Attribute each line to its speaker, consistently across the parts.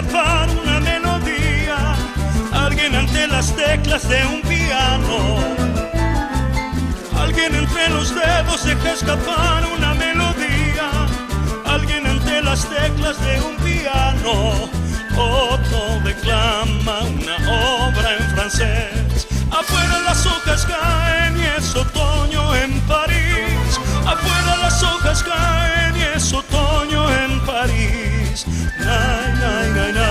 Speaker 1: escapar una melodía, alguien ante las teclas de un piano. Alguien entre los dedos deja escapar una melodía, alguien ante las teclas de un piano. Otro declama una obra en francés. Afuera las hojas caen y es otoño en París. Afuera las hojas caen y es otoño en París. Na, na, na, na,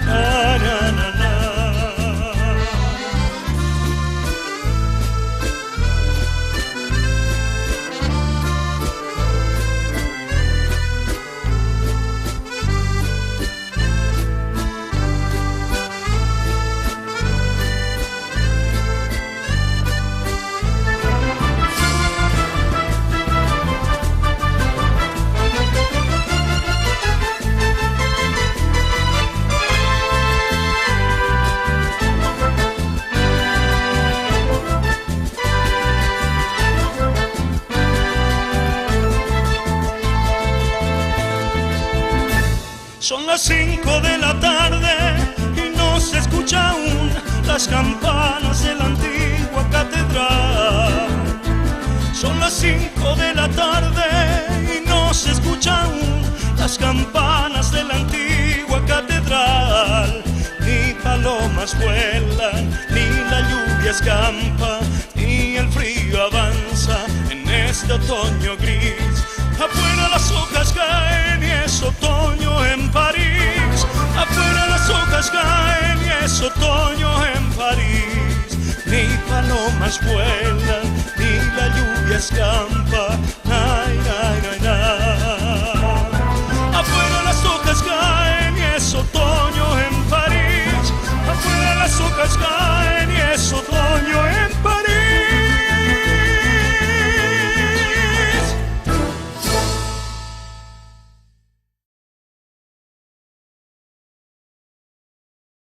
Speaker 1: na, na, na, na. Son las 5 de la tarde y no se escucha aún las campanas de la antigua catedral. Son las 5 de la tarde y no se escucha aún las campanas de la antigua catedral. Ni palomas vuelan, ni la lluvia escampa, ni el frío avanza en este otoño gris. Afuera las hojas caen y es otoño en París. Afuera las hojas caen y es otoño en París. Ni palomas vuelan, ni la lluvia escampa,